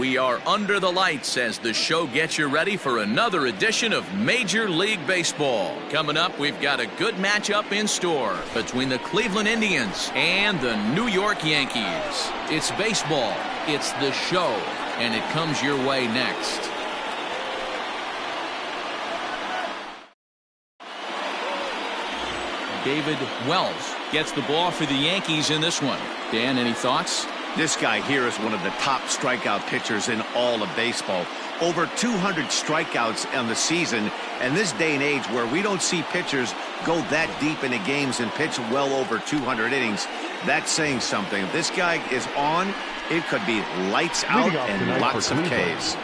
We are under the lights as the show gets you ready for another edition of Major League Baseball. Coming up, we've got a good matchup in store between the Cleveland Indians and the New York Yankees. It's baseball, it's the show, and it comes your way next. David Wells gets the ball for the Yankees in this one. Dan, any thoughts? This guy here is one of the top strikeout pitchers in all of baseball. Over 200 strikeouts on the season, and this day and age where we don't see pitchers go that deep into games and pitch well over 200 innings, that's saying something. If this guy is on, it could be lights out and lots of Ks.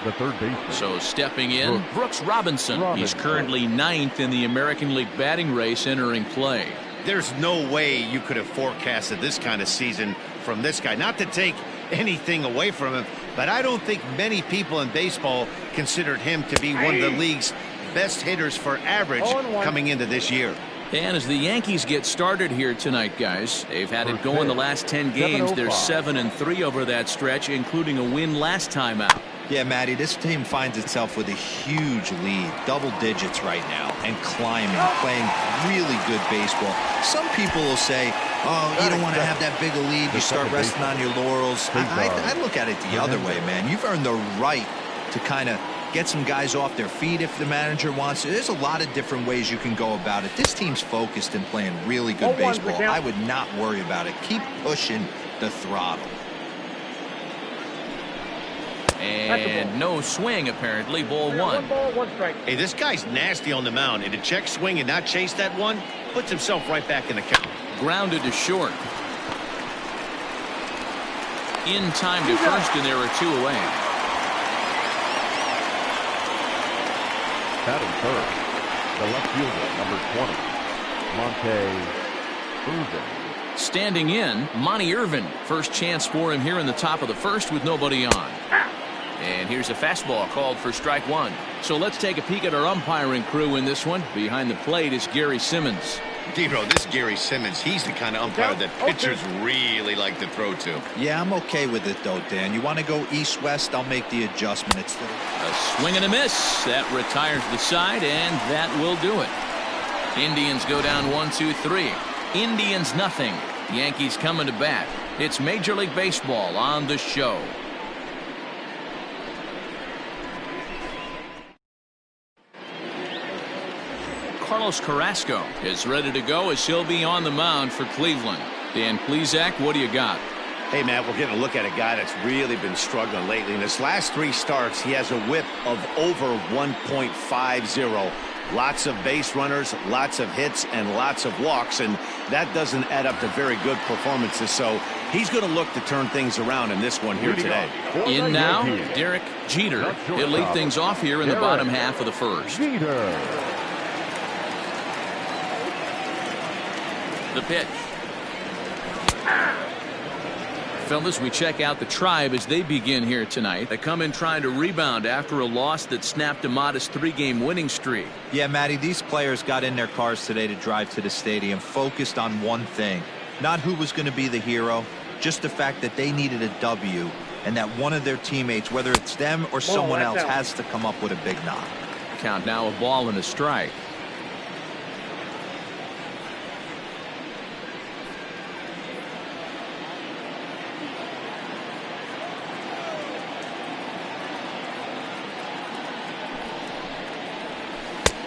The third baseman. So stepping in, Brooks Robinson. He's currently 9th in the American League batting race entering play. There's no way you could have forecasted this kind of season from this guy. Not to take anything away from him, but I don't think many people in baseball considered him to be one of the league's best hitters for average coming into this year. And as the Yankees get started here tonight, guys, they've had it going the last 10 games. They're 7-3 over that stretch, including a win last time out. Yeah, Matty, this team finds itself with a huge lead, double digits right now, and climbing, playing really good baseball. Some people will say, oh, you don't want to have that big a lead, you start resting on your laurels. I look at it the other way, man. You've earned the right to kind of get some guys off their feet if the manager wants to. There's a lot of different ways you can go about it. This team's focused and playing really good baseball. I would not worry about it. Keep pushing the throttle. And no swing, apparently. Ball one. 1 ball, 1 strike. Hey, this guy's nasty on the mound, and to check swing and not chase that one puts himself right back in the count. Grounded to short. In time to first, and there are 2 away. Batting third, the left fielder, number 20, Monte Irvin. Standing in, Monty Irvin. First chance for him here in the top of the first with nobody on. And here's a fastball called for strike 1. So let's take a peek at our umpiring crew in this one. Behind the plate is Gary Simmons. D-Row, this Gary Simmons, he's the kind of umpire that pitchers really like to throw to. Yeah, I'm okay with it, though, Dan. You want to go east-west, I'll make the adjustment. It's a swing and a miss. That retires the side, and that will do it. Indians go down 1-2-3. Indians nothing. Yankees coming to bat. It's Major League Baseball on the show. Carlos Carrasco is ready to go as he'll be on the mound for Cleveland. Dan Plesac, what do you got? Hey, Matt, we're getting a look at a guy that's really been struggling lately. In his last 3 starts, he has a whip of over 1.50. Lots of base runners, lots of hits, and lots of walks, and that doesn't add up to very good performances. So he's going to look to turn things around in this one here today. In now, Derek Jeter. He'll lead things off here in the bottom half of the first. The pitch. Fellas, we check out the Tribe as they begin here tonight. They come in trying to rebound after a loss that snapped a modest 3-game winning streak. Yeah, Matty, these players got in their cars today to drive to the stadium, focused on one thing. Not who was going to be the hero, just the fact that they needed a W, and that one of their teammates, whether it's them or someone else, has to come up with a big knock. Count now a ball and a strike.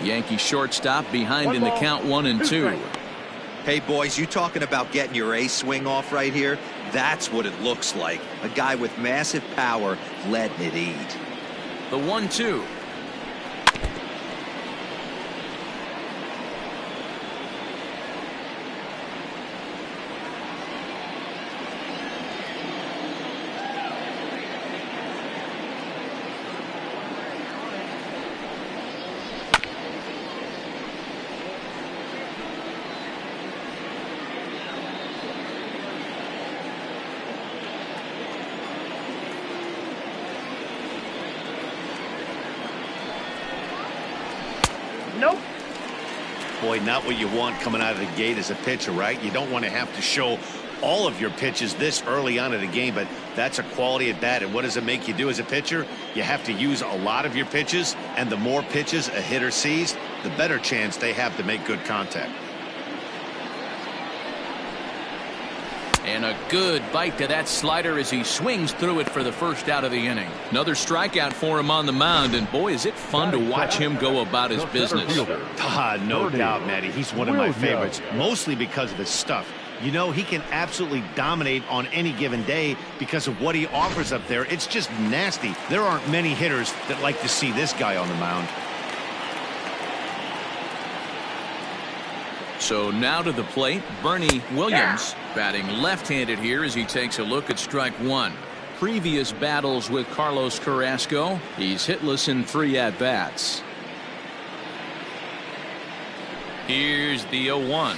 Yankee shortstop behind in the count 1-2. Hey, boys, you talking about getting your A swing off right here? That's what it looks like. A guy with massive power letting it eat. The 1-2. Nope. Boy, not what you want coming out of the gate as a pitcher, right? You don't want to have to show all of your pitches this early on in the game, but that's a quality at bat. And what does it make you do as a pitcher? You have to use a lot of your pitches, and the more pitches a hitter sees, the better chance they have to make good contact. And a good bite to that slider as he swings through it for the first out of the inning. Another strikeout for him on the mound, and boy, is it fun to watch him go about his business. No doubt, Matty. He's one of my favorites, mostly because of his stuff. You know, he can absolutely dominate on any given day because of what he offers up there. It's just nasty. There aren't many hitters that like to see this guy on the mound. So now to the plate, Bernie Williams, batting left-handed here as he takes a look at strike one. Previous battles with Carlos Carrasco, he's hitless in 3 at-bats. Here's the 0-1.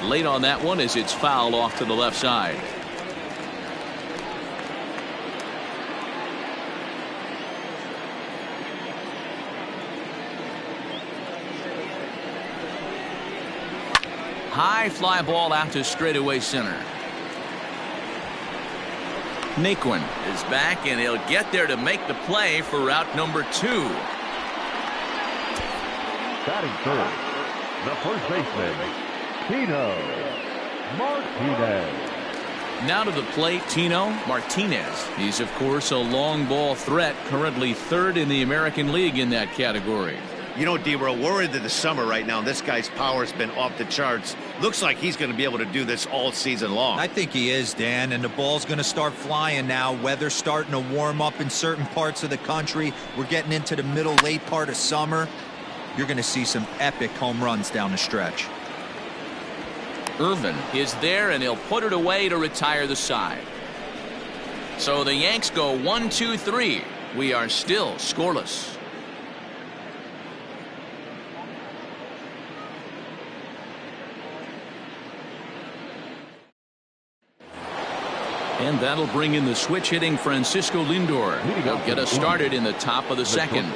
Late on that one as it's fouled off to the left side. High fly ball out to straightaway center. Naquin is back, and he'll get there to make the play for route number 2. Batting third, the first baseman, Tino Martinez. Now to the plate, Tino Martinez. He's, of course, a long ball threat, currently 3rd in the American League in that category. You know, D-Row, we're into the summer right now. This guy's power's been off the charts. Looks like he's going to be able to do this all season long. I think he is, Dan, and the ball's going to start flying now. Weather's starting to warm up in certain parts of the country. We're getting into the middle, late part of summer. You're going to see some epic home runs down the stretch. Irvin is there, and he'll put it away to retire the side. So the Yanks go 1-2-3. We are still scoreless. And that'll bring in the switch hitting Francisco Lindor. He'll get us started in the top of the second.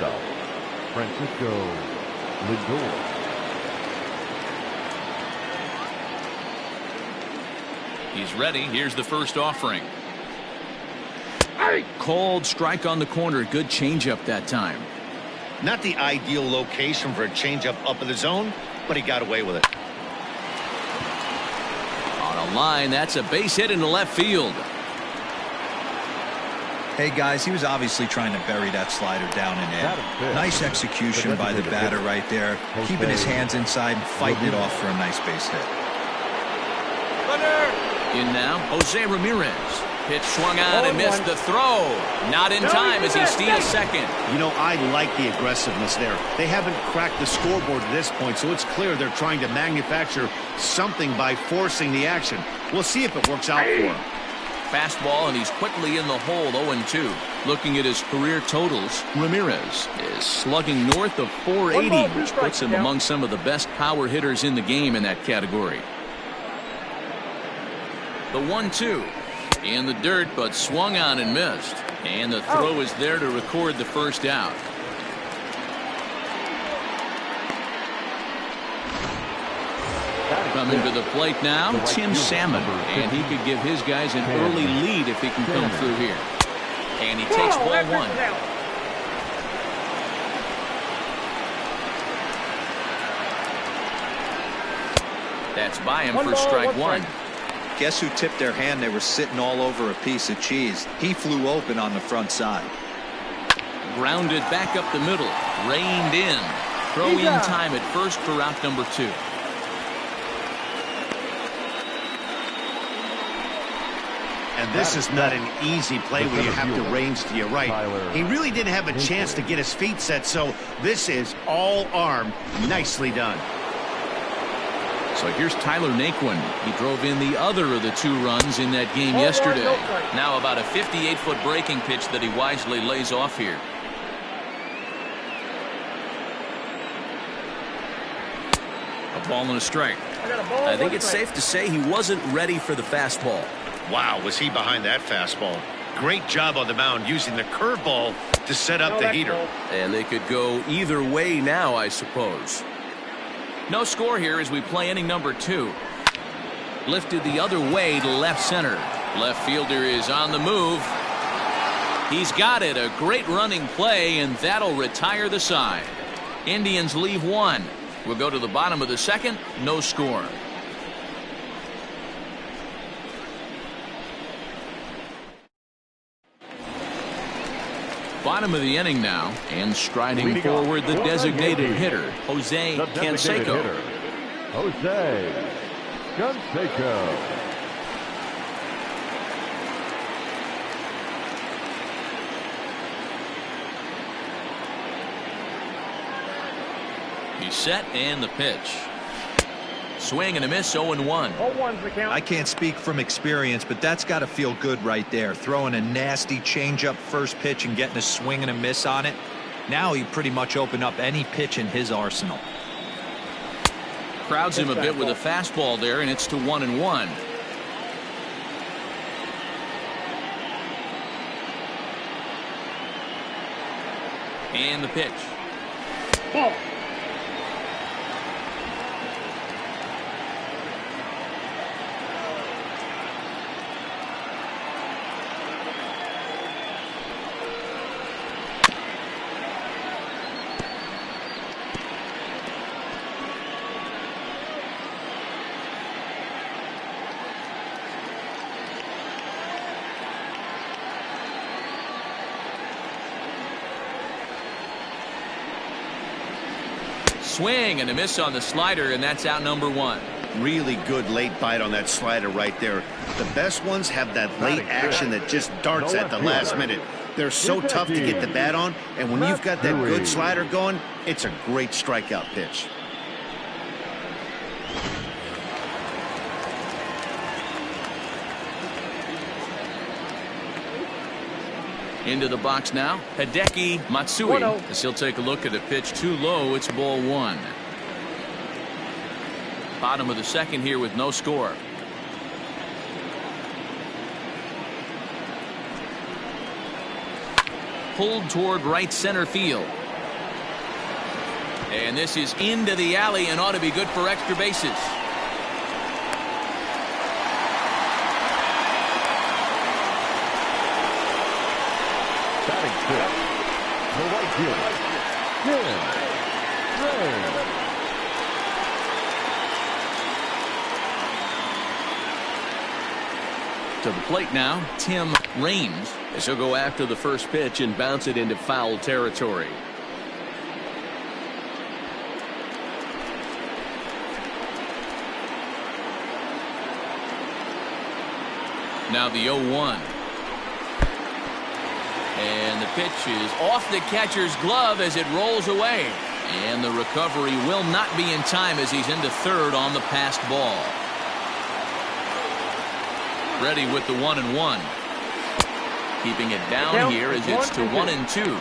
Francisco Lindor. He's ready. Here's the first offering. Cold strike on the corner. Good changeup that time. Not the ideal location for a changeup up in the zone, but he got away with it. On a line, that's a base hit into left field. Hey, guys, he was obviously trying to bury that slider down and in. Nice execution by the batter right there, keeping his hands inside and fighting it off for a nice base hit. In now, Jose Ramirez. Pitch swung on and missed the throw. Not in time as he steals second. You know, I like the aggressiveness there. They haven't cracked the scoreboard at this point, so it's clear they're trying to manufacture something by forcing the action. We'll see if it works out for him. Fastball, and he's quickly in the hole, 0-2. Looking at his career totals, Ramirez is slugging north of 480, which puts him among some of the best power hitters in the game in that category. The 1-2 in the dirt, but swung on and missed. And the throw is there to record the first out. Coming to the plate now, Tim Salmon, and he could give his guys an early lead if he can come through here. And he takes ball 1. That's by him for strike 1. Guess who tipped their hand? They were sitting all over a piece of cheese. He flew open on the front side. Grounded back up the middle, reined in. Throw in time at first for route number 2. And this is not an easy play where you have to range to your right. He really didn't have a chance to get his feet set, so this is all arm. Nicely done. So here's Tyler Naquin. He drove in the other of the 2 runs in that game yesterday. Now about a 58-foot breaking pitch that he wisely lays off here. A ball and a strike. I think it's safe to say he wasn't ready for the fastball. Wow, was he behind that fastball. Great job on the mound using the curveball to set up the heater. And they could go either way now, I suppose. No score here as we play inning number 2. Lifted the other way to left center. Left fielder is on the move. He's got it. A great running play, and that'll retire the side. Indians leave one. We'll go to the bottom of the second. No score. Bottom of the inning now, and striding forward the designated hitter, Jose Canseco. Jose Canseco. He's set, and the pitch. Swing and a miss, 0-1. I can't speak from experience, but that's got to feel good right there. Throwing a nasty changeup first pitch and getting a swing and a miss on it. Now he pretty much opened up any pitch in his arsenal. Crowds him a bit with a fastball there, and it's to 1-1. And the pitch. Ball. Swing and a miss on the slider, and that's out number 1. Really good late bite on that slider right there. The best ones have that late action that just darts at the last minute. They're so tough to get the bat on, and when you've got that good slider going, it's a great strikeout pitch. Into the box now, Hideki Matsui. As he'll take a look at a pitch too low. It's ball 1. Bottom of the second here with no score. Pulled toward right center field. And this is into the alley and ought to be good for extra bases. Batting fifth, the right fielder, Tim Raines. To the plate now, Tim Raines, as he'll go after the first pitch and bounce it into foul territory. Now the 0-1. And the pitch is off the catcher's glove as it rolls away. And the recovery will not be in time as he's into third on the passed ball. Ready with the 1-1. Keeping it down here as it's to 1-2.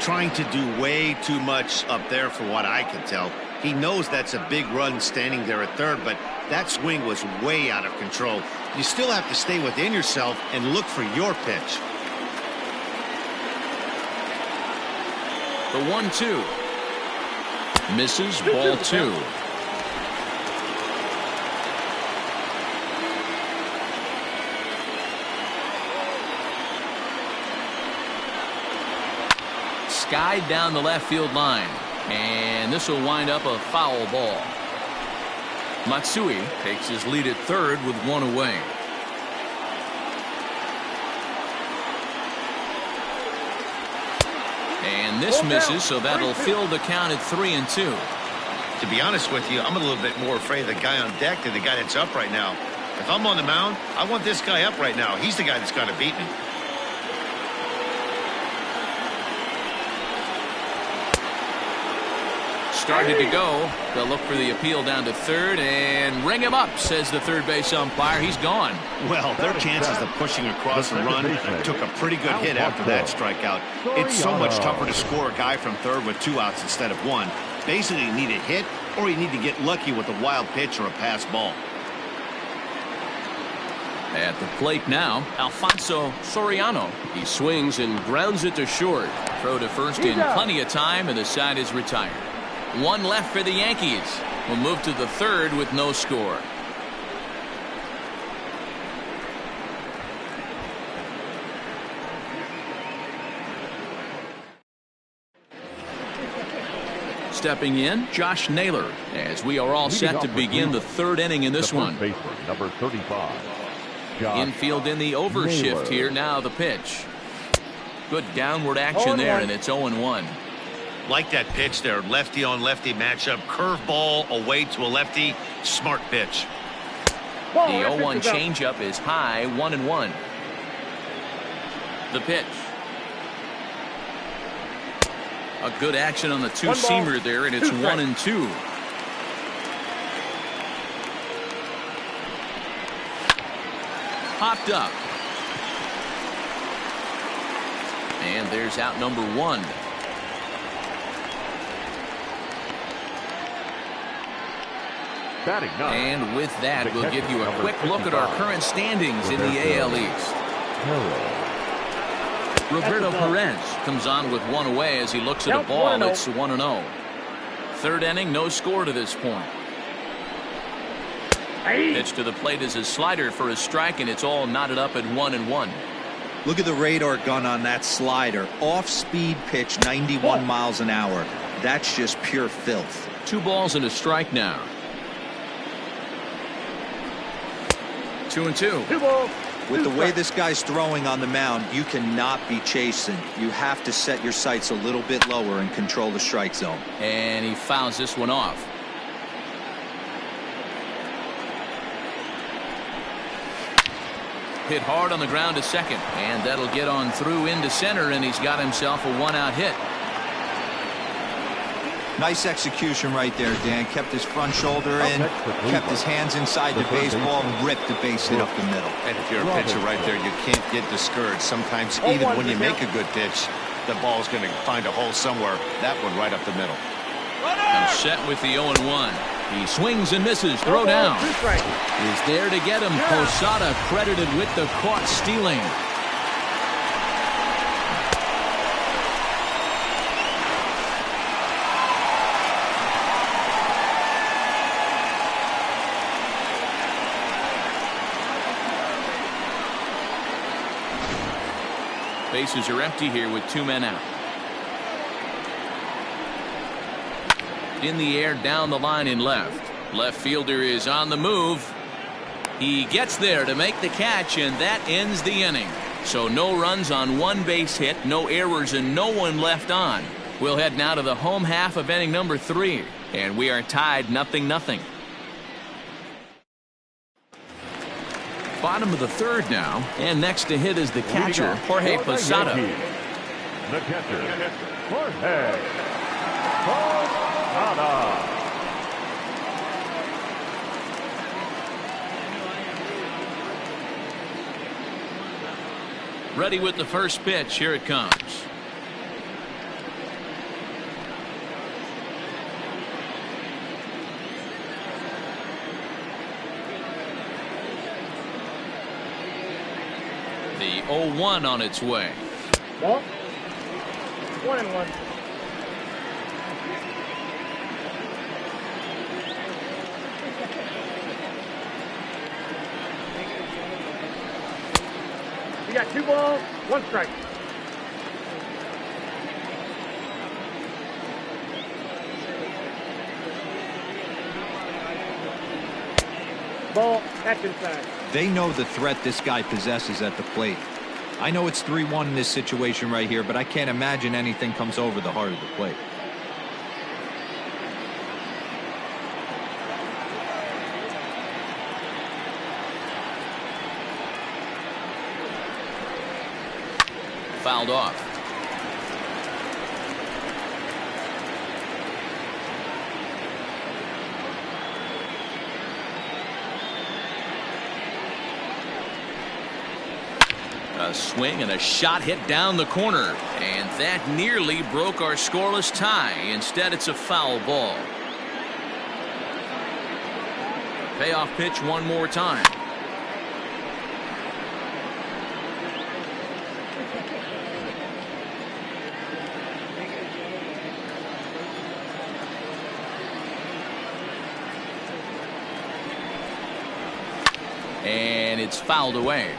Trying to do way too much up there for what I can tell. He knows that's a big run standing there at third, but that swing was way out of control. You still have to stay within yourself and look for your pitch. The 1-2. Misses, ball 2. Skied down the left field line. And this will wind up a foul ball. Matsui takes his lead at third with one away. And this misses, so that'll fill the count at 3-2. To be honest with you, I'm a little bit more afraid of the guy on deck than the guy that's up right now. If I'm on the mound, I want this guy up right now. He's the guy that's got to beat me. Started to go. They'll look for the appeal down to third and ring him up, says the third base umpire. He's gone. Well, their chances of pushing across the run took a pretty good hit after that strikeout. It's so much tougher to score a guy from third with 2 outs instead of 1. Basically, you need a hit or you need to get lucky with a wild pitch or a pass ball. At the plate now, Alfonso Soriano. He swings and grounds it to short. Throw to first in plenty of time, and the side is retired. 1 left for the Yankees. We'll move to the third with no score. Stepping in, Josh Naylor, as we are all set to begin the third inning in this one. Baseman, number 35. Josh Infield in the overshift Naylor. here. Now the pitch. Good downward action there, and it's 0-1. Like that pitch there, lefty on lefty matchup, curveball away to a lefty, smart pitch. The 0-1 changeup is high, 1-1. The pitch. A good action on the two-seamer there, and it's 1-2. Popped up. And there's out number 1. Batting ninth. And with that, we'll give you a quick look at our current standings in the AL East. Roberto Perez comes on with one away as he looks at a ball. It's 1-0. Third inning, no score to this point. Pitch to the plate is a slider for a strike, and it's all knotted up at 1-1. Look at the radar gun on that slider. Off-speed pitch, 91 miles an hour. That's just pure filth. 2 balls and a strike now. 2-2. With the way this guy's throwing on the mound, you cannot be chasing. You have to set your sights a little bit lower and control the strike zone. And he fouls this one off. Hit hard on the ground to second, and that'll get on through into center, and he's got himself a 1-out hit. Nice execution right there, Dan. Kept his front shoulder in, kept his hands inside the baseball, and ripped the base hit up the middle. And if you're a pitcher right there, you can't get discouraged. Sometimes even when you make a good pitch, the ball's going to find a hole somewhere. That one right up the middle. I'm set with the 0-1. He swings and misses. Throw down. He's there to get him. Posada credited with the caught stealing. Bases are empty here with 2 men out. In the air, down the line in left. Left fielder is on the move. He gets there to make the catch, and that ends the inning. So no runs on 1 base hit, no errors, and no one left on. We'll head now to the home half of inning number 3, and we are tied 0-0. Bottom of the 3rd now, and next to hit is the catcher, Jorge Posada. The catcher, Jorge Posada. Ready with the first pitch. Here it comes. The 0-1 on its way. Well, 1-1. We got 2 balls, 1 strike. Ball, that's inside. They know the threat this guy possesses at the plate. I know it's 3-1 in this situation right here, but I can't imagine anything comes over the heart of the plate. Fouled off. A swing and a shot hit down the corner, and that nearly broke our scoreless tie. Instead, it's a foul ball. Payoff pitch one more time. And it's fouled away.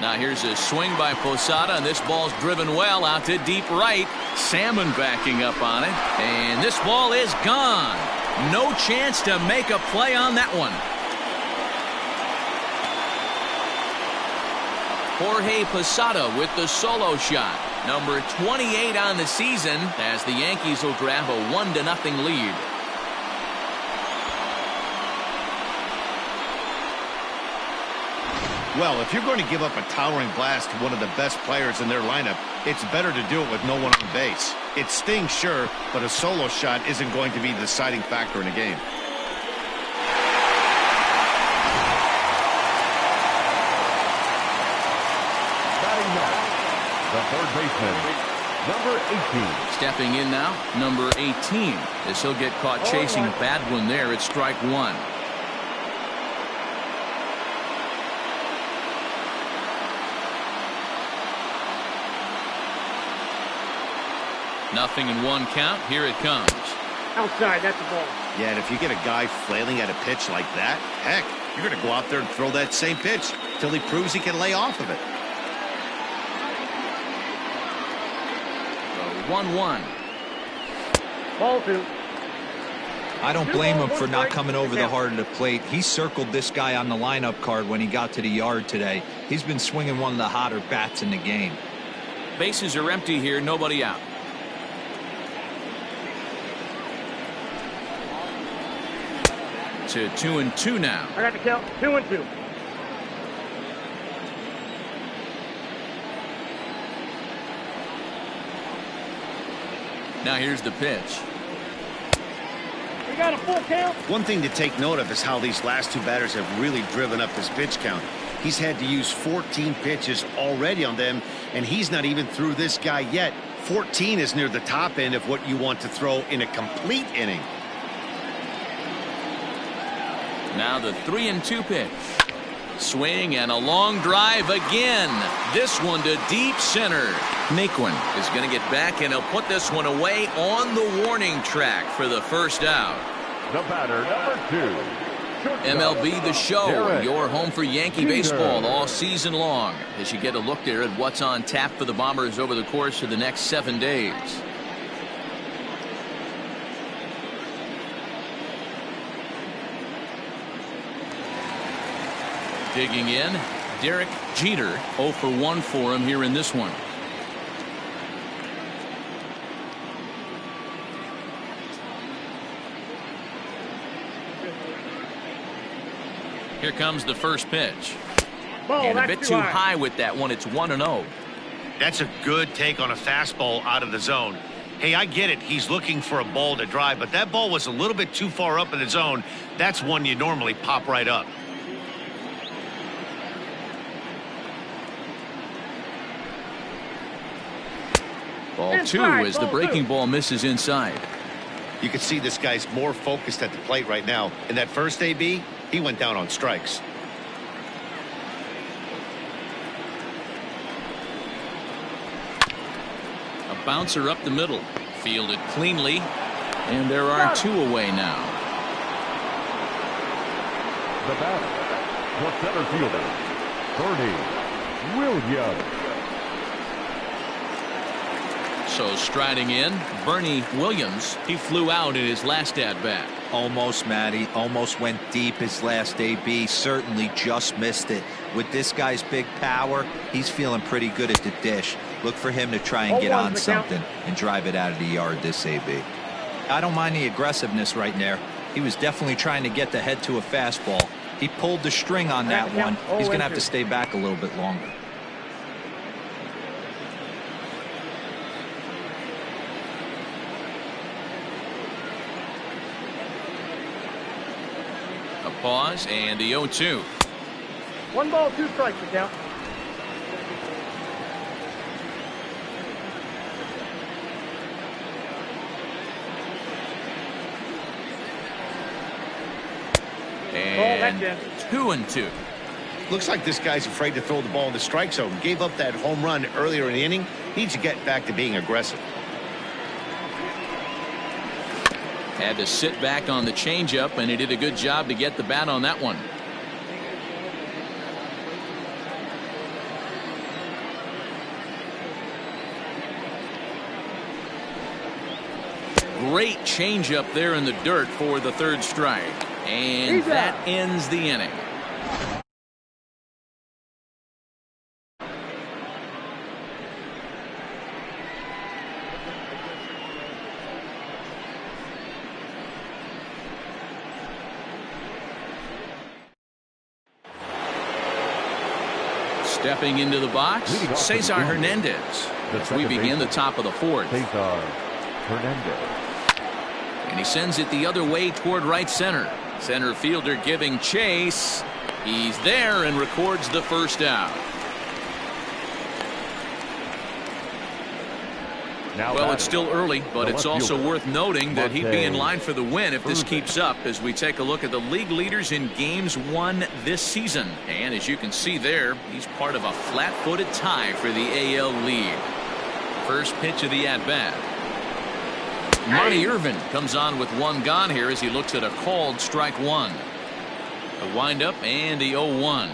Now here's a swing by Posada, and this ball's driven well out to deep right. Salmon backing up on it, and this ball is gone. No chance to make a play on that one. Jorge Posada with the solo shot. Number 28 on the season, as the Yankees will grab a 1-0 lead. Well, if you're going to give up a towering blast to one of the best players in their lineup, it's better to do it with no one on base. It stings, sure, but a solo shot isn't going to be the deciding factor in a game. Batting now, the third baseman, number 18. Stepping in now, number 18, as he'll get caught chasing a bad one there at strike one. Nothing in one count. Here it comes. Outside, that's the ball. Yeah, and if you get a guy flailing at a pitch like that, heck, you're going to go out there and throw that same pitch till he proves he can lay off of it. The 1-1. Ball two. I don't blame him for not coming over the heart of the plate. He circled this guy on the lineup card when he got to the yard today. He's been swinging one of the hotter bats in the game. Bases are empty here. Nobody out. To 2-2 now. I got the count. 2-2. Now here's the pitch. We got a full count. One thing to take note of is how these last two batters have really driven up his pitch count. He's had to use 14 pitches already on them, and he's not even through this guy yet. 14 is near the top end of what you want to throw in a complete inning. Now the 3-2 pitch. Swing and a long drive again. This one to deep center. Naquin is going to get back, and he'll put this one away on the warning track for the first out. The batter, number 2. MLB The Show, Derek your home for Yankee Jeter. baseball all season long, as you get a look there at what's on tap for the Bombers over the course of the next 7 days. Digging in, Derek Jeter, 0 for 1 for him here in this one. Here comes the first pitch. Ball, And a that's bit too high with that one. It's 1-0. That's a good take on a fastball out of the zone. Hey, I get it. He's looking for a ball to drive, but that ball was a little bit too far up in the zone. That's one you normally pop right up. Ball 2 as the breaking ball misses inside. You can see this guy's more focused at the plate right now. In that first AB, he went down on strikes. A bouncer up the middle. Fielded cleanly. And there are 2 away now. The batter, the center fielder, Bernie Williams. So striding in, Bernie Williams. He flew out in his last at-bat. Almost, Matty. Almost went deep his last AB. Certainly just missed it. With this guy's big power, he's feeling pretty good at the dish. Look for him to try and get on something and drive it out of the yard this AB. I don't mind the aggressiveness right there. He was definitely trying to get the head to a fastball. He pulled the string on that one. He's going to have to stay back a little bit longer. A pause and the 0-2. 1 ball, 2 strikes to count. And 2-2. Looks like this guy's afraid to throw the ball in the strike zone. Gave up that home run earlier in the inning. Needs to get back to being aggressive. Had to sit back on the changeup, and he did a good job to get the bat on that one. great changeup there in the dirt for the third strike. And that ends the inning. Stepping into the box, Cesar Hernandez. As we begin the top of the fourth. Cesar Hernandez. And he sends it the other way toward right center. Center fielder giving chase. He's there and records the first out. Well, it's still early, but it's also worth noting that he'd be in line for the win if this keeps up as we take a look at the league leaders in games won this season. And as you can see there, he's part of a flat-footed tie for the AL lead. First pitch of the at-bat. Monty Irvin comes on with one gone here as he looks at a called strike one. A windup and the 0-1.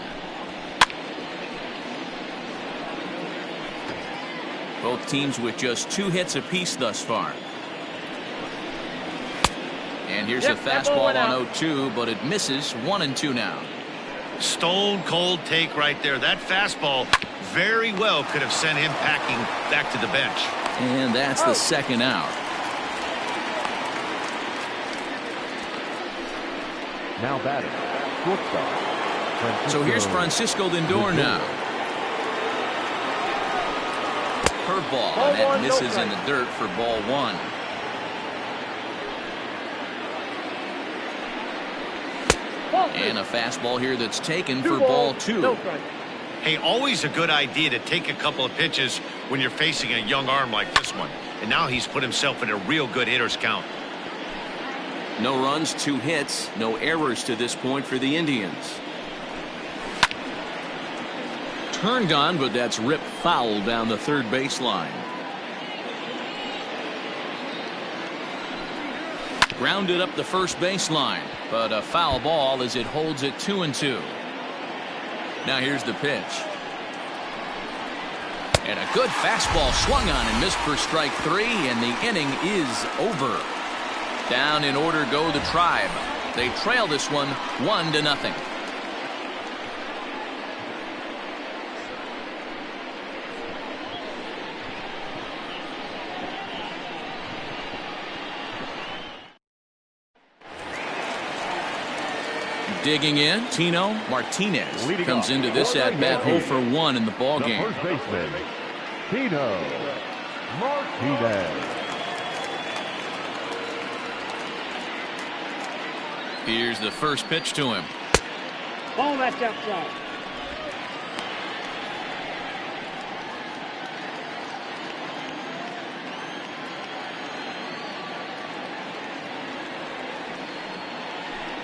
Both teams with just 2 hits apiece thus far. And here's a fastball on 0-2, but it misses. 1-2 now. Stone cold take right there. That fastball very well could have sent him packing back to the bench. And that's the second out. Now batting, shortstop. So here's Francisco Lindor now. Curveball, and that misses in the dirt for ball 1. And a fastball here that's taken for ball 2. Hey, always a good idea to take a couple of pitches when you're facing a young arm like this one. And now he's put himself in a real good hitter's count. No runs, 2 hits, no errors to this point for the Indians. Turned on, but that's ripped foul down the third baseline. Grounded up the first baseline, but a foul ball as it holds it 2-2. Now here's the pitch. And a good fastball swung on and missed for strike 3, and the inning is over. Down in order go the Tribe. They trail this one 1-0. Digging in, Tino Martinez comes into this at-bat 0 for 1 in the ballgame. First baseman, Tino Martinez. Here's the first pitch to him. Ball, that's outside.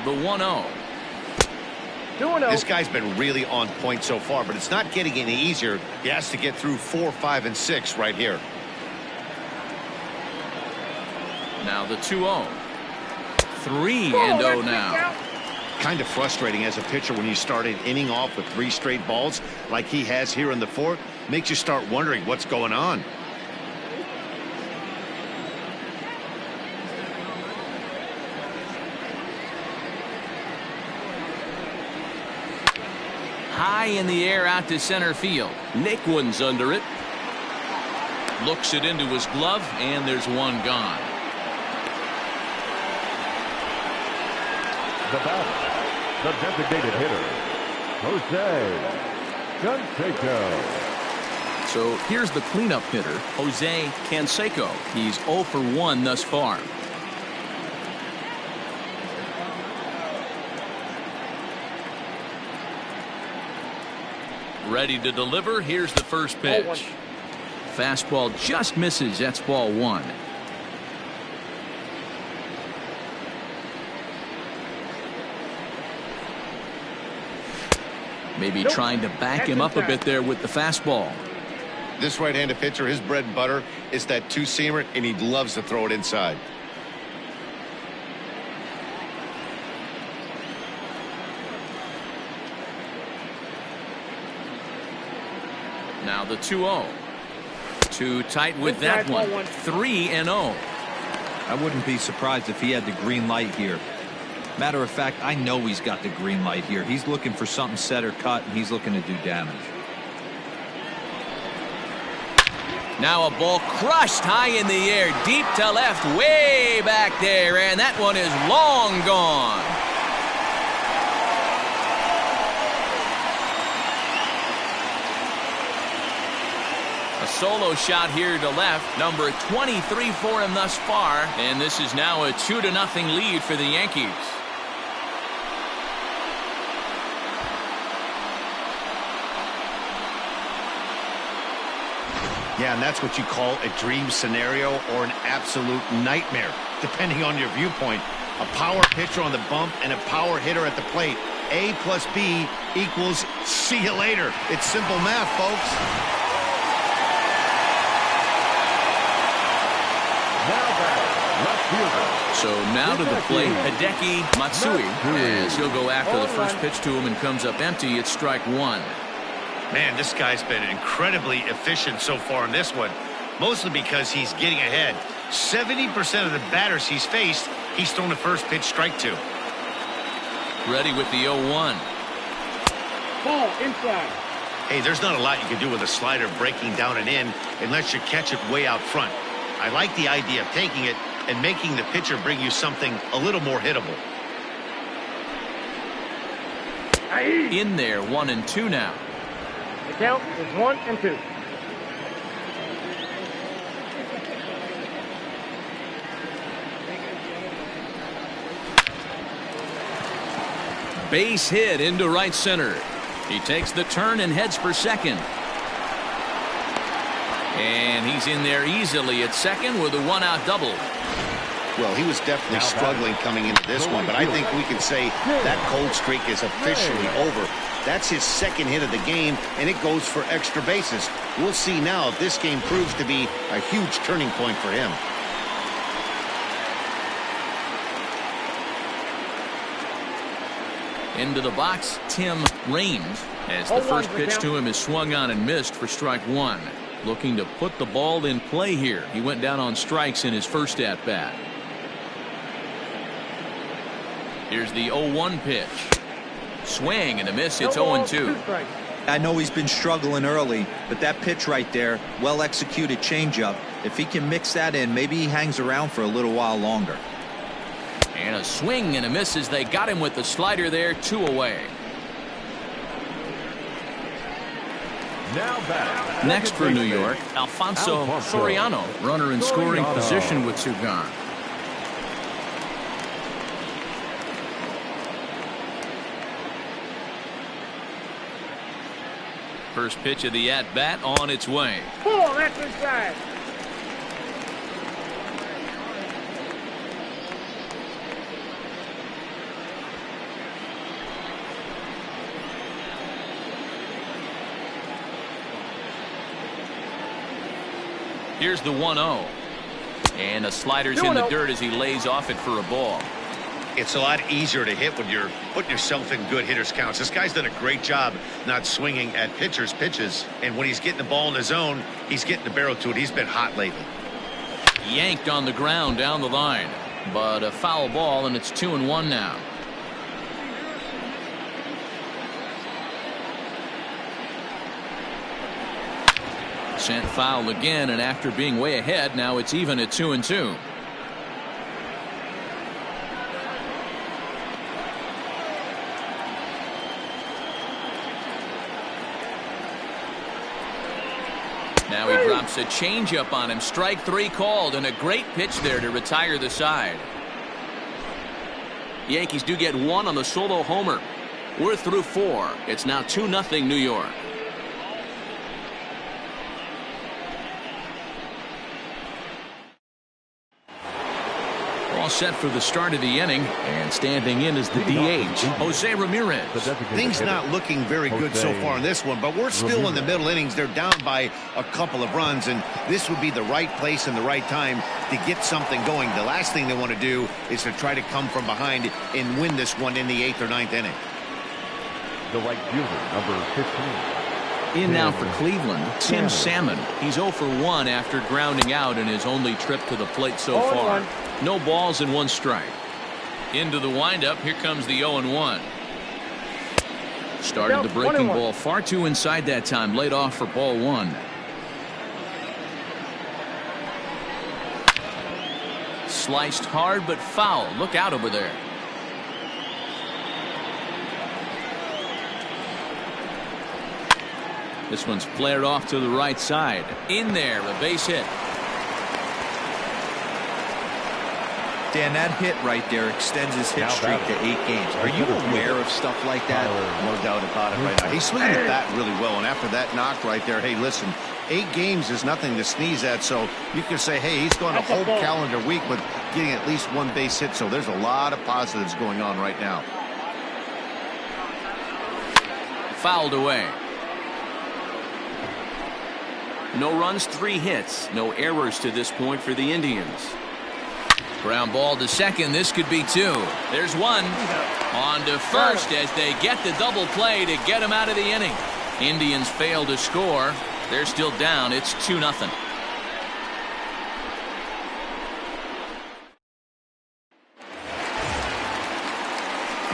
The 1-0. This guy's been really on point so far, but it's not getting any easier. He has to get through 4, 5, and 6 right here. Now the 2-0. 3-0 now. Kind of frustrating as a pitcher when you start an inning off with 3 straight balls like he has here in the 4th. Makes you start wondering what's going on. High in the air out to center field. Naquin's under it. Looks it into his glove, and there's one gone. The batter, the designated hitter, Jose Canseco. So here's the cleanup hitter, Jose Canseco. He's 0 for 1 thus far. Ready to deliver. Here's the first pitch. Fastball just misses. That's ball 1. Maybe trying to back him up a bit there with the fastball. This right-handed pitcher, his bread and butter is that 2-seamer, and he loves to throw it inside. Now the 2-0. Too tight with that one. 3-0. I wouldn't be surprised if he had the green light here. Matter of fact, I know he's got the green light here. He's looking for something set or cut, and he's looking to do damage. Now a ball crushed high in the air, deep to left, way back there, and that one is long gone. A solo shot here to left, number 23 for him thus far, and this is now a 2-0 lead for the Yankees. Yeah, and that's what you call a dream scenario or an absolute nightmare, depending on your viewpoint. A power pitcher on the bump and a power hitter at the plate. A plus B equals see you later. It's simple math, folks. So now to the plate, Hideki Matsui, as he'll go after the first pitch to him and comes up empty. It's strike one. Man, this guy's been incredibly efficient so far in this one, mostly because he's getting ahead. 70% of the batters he's faced, he's thrown the first pitch strike to. Ready with the 0-1. Ball inside. Hey, there's not a lot you can do with a slider breaking down and in unless you catch it way out front. I like the idea of taking it and making the pitcher bring you something a little more hittable. In there, 1-2 now. The count is 1-2. Base hit into right center. He takes the turn and heads for second. And he's in there easily at second with a one-out double. Well, he was definitely struggling coming into this one, but I think we can say that cold streak is officially over. That's his second hit of the game, and it goes for extra bases. We'll see now if this game proves to be a huge turning point for him. Into the box, Tim Raines, as the first pitch to him is swung on and missed for strike one. Looking to put the ball in play here. He went down on strikes in his first at-bat. Here's the 0-1 pitch. Swing and a miss. It's 0-2. I know he's been struggling early, but that pitch right there, well-executed changeup. If he can mix that in, maybe he hangs around for a little while longer. And a swing and a miss as they got him with the slider there, 2 away. Next for New York, Alfonso Soriano, runner in scoring position with two gone. First pitch of the at-bat on its way. Ball, that's inside. Here's the 1-0. And a slider's in the dirt as he lays off it for a ball. It's a lot easier to hit when you're putting yourself in good hitters counts. This guy's done a great job not swinging at pitchers' pitches. And when he's getting the ball in the zone, he's getting the barrel to it. He's been hot lately. Yanked on the ground down the line. But a foul ball, and it's 2-1 now. Sent foul again, and after being way ahead, now it's even at 2-2. Now he drops a changeup on him. Strike three called, and a great pitch there to retire the side. Yankees do get one on the solo homer. We're through 4. It's now 2-0 New York. All set for the start of the inning, and standing in is the DH, Jose Ramirez. Things not looking very good so far in this one, but we're still in the middle innings. They're down by a couple of runs, and this would be the right place and the right time to get something going. The last thing they want to do is to try to come from behind and win this one in the 8th or 9th inning. The right fielder, number 15. In now for Cleveland, Tim Salmon. He's 0 for 1 after grounding out in his only trip to the plate so far. No balls and 1 strike. Into the windup. Here comes the 0-1. Started the breaking ball far too inside that time. Laid off for ball 1. Sliced hard but foul. Look out over there. This one's flared off to the right side. In there, a base hit. Dan, that hit right there extends his hit streak to 8 games. Are you aware of stuff like that? No doubt about it right now. He's swinging the bat really well, and after that knock right there, hey, listen, 8 games is nothing to sneeze at, so you can say, hey, he's going a whole calendar week with getting at least 1 base hit, so there's a lot of positives going on right now. Fouled away. No runs, 3 hits. No errors to this point for the Indians. Ground ball to second. This could be 2. There's 1. On to first as they get the double play to get him out of the inning. Indians fail to score. They're still down. It's 2-0.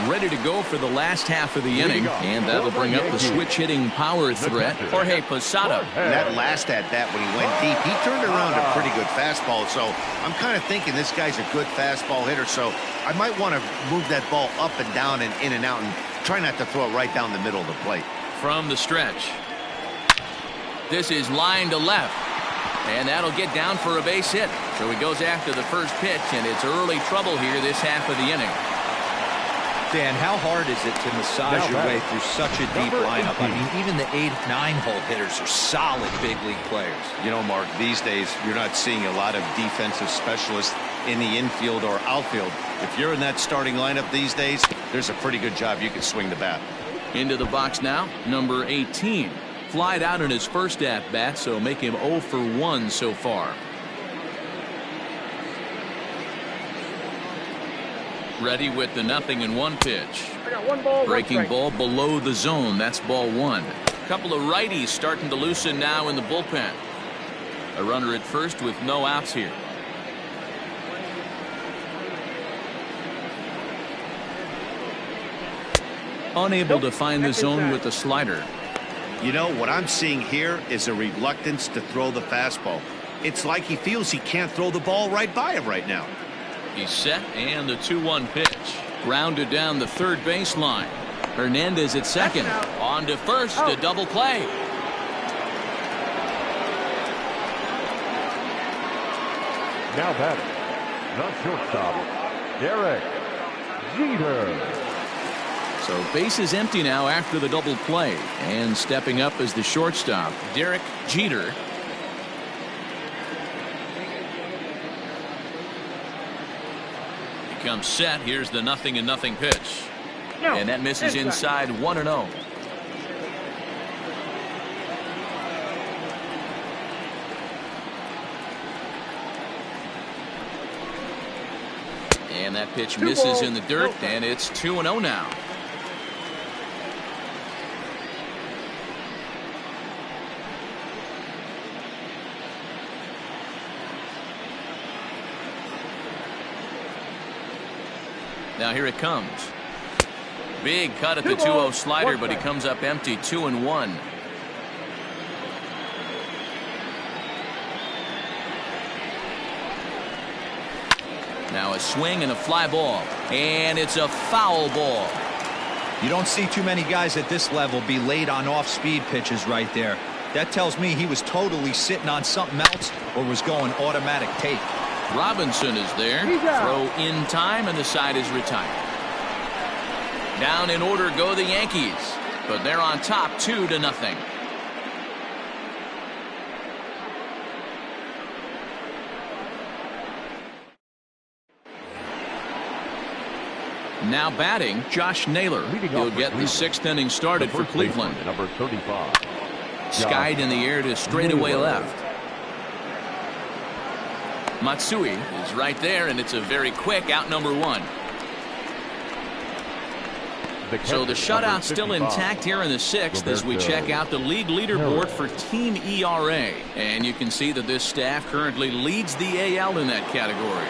Ready to go for the last half of the inning, and that'll bring up the switch-hitting power threat, Jorge Posada. That last at-bat when he went deep, he turned around a pretty good fastball, so I'm kind of thinking this guy's a good fastball hitter, so I might want to move that ball up and down and in and out and try not to throw it right down the middle of the plate. From the stretch. This is line to left, and that'll get down for a base hit. So he goes after the first pitch, and it's early trouble here this half of the inning. Dan, how hard is it to massage your way through such a deep lineup? I mean, even the 8, 9-hole hitters are solid big league players. You know, Mark, these days you're not seeing a lot of defensive specialists in the infield or outfield. If you're in that starting lineup these days, there's a pretty good job you can swing the bat. Into the box now, number 18. Flied out in his first at-bat, so make him 0 for 1 so far. Ready with the 0-1 pitch. I got 1 ball, 1 Breaking strike. ball below the zone. That's ball 1. Couple of righties starting to loosen now in the bullpen. A runner at first with no outs here. Unable to find the zone with the slider. You know, what I'm seeing here is a reluctance to throw the fastball. It's like he feels he can't throw the ball right by him right now. He's set, and the 2-1 pitch. Grounded down the third baseline. Hernandez at second. On to first, a double play. Now batting, the shortstop, Derek Jeter. So base is empty now after the double play. And stepping up as the shortstop, Derek Jeter. Comes set. Here's the 0-0 pitch. And that misses inside 1-0. And that pitch misses in the dirt, and it's 2-0 now. Now here it comes. Big cut at the 2-0 slider, but he comes up empty. 2-1. Now a swing and a fly ball, and it's a foul ball. You don't see too many guys at this level be late on off-speed pitches right there. That tells me he was totally sitting on something else or was going automatic take. Robinson is there. Throw in time, and the side is retired. Down in order go the Yankees, but they're on top 2-0. Now batting, Josh Naylor. He'll get the 6th inning started for Cleveland. Number 35. Skied in the air to straightaway left. Matsui is right there, and it's a very quick out, number 1. So the shutout still intact here in the 6th as we check out the league leaderboard for team ERA. And you can see that this staff currently leads the AL in that category.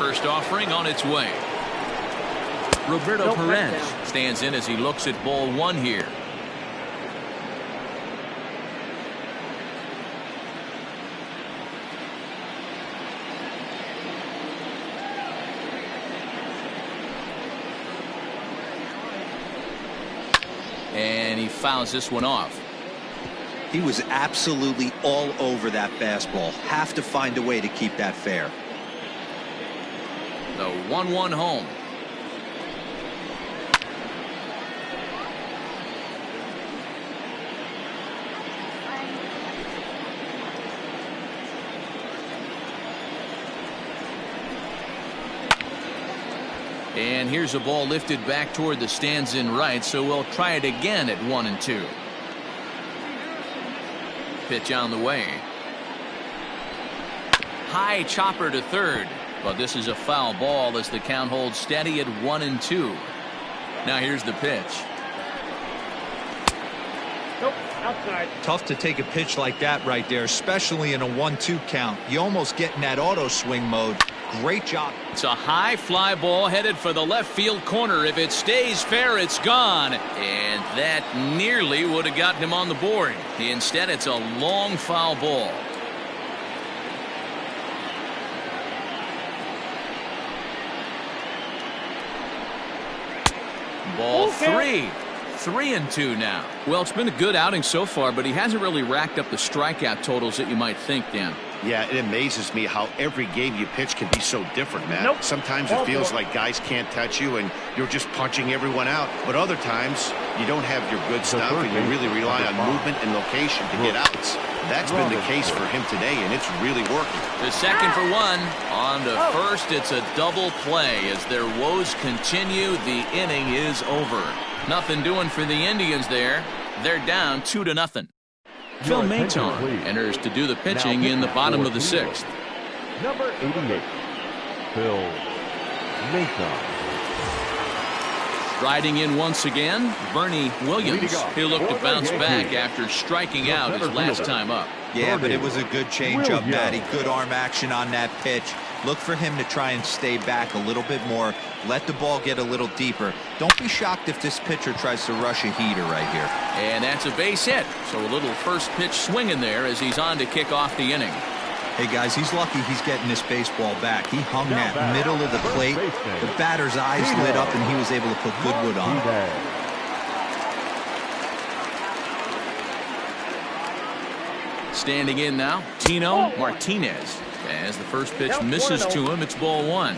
first offering on its way. Roberto Perez stands in as he looks at ball one here. And he fouls this one off. He was absolutely all over that fastball. Have to find a way to keep that fair. The 1-1 home. And here's a ball lifted back toward the stands in right, so we'll try it again at 1-2. Pitch on the way. High chopper to third, but this is a foul ball as the count holds steady at 1-2. Now here's the pitch. Nope, outside. Tough to take a pitch like that right there, especially in a 1-2 count. You almost get in that auto swing mode. Great job. It's a high fly ball headed for the left field corner. If it stays fair, it's gone. And that nearly would have gotten him on the board. Instead, it's a long foul ball. Ball three. 3-2 now. Well, it's been a good outing so far, but he hasn't really racked up the strikeout totals that you might think, Dan. Yeah, it amazes me how every game you pitch can be so different, Matt. Nope. Sometimes it feels like guys can't touch you and you're just punching everyone out. But other times you don't have your good stuff and you really rely on movement and location to get outs. That's been the case for him today, and it's really working. The second for one. On to first, it's a double play. As their woes continue, the inning is over. Nothing doing for the Indians there. They're down 2-0. Phil Maton enters to do the pitching in the bottom of the sixth. Number 88, Phil Maton. Riding in once again, Bernie Williams. He'll look to bounce back after striking out his last time up. Yeah, but it was a good changeup, Matty. Good arm action on that pitch. Look for him to try and stay back a little bit more. Let the ball get a little deeper. Don't be shocked if this pitcher tries to rush a heater right here. And that's a base hit. So a little first pitch swing in there as he's on to kick off the inning. Hey, guys, he's lucky he's getting this baseball back. He hung that middle of the plate. The batter's eyes lit up, and he was able to put good wood on it. Standing in now, Tino Martinez. As the first pitch misses to him, it's ball one.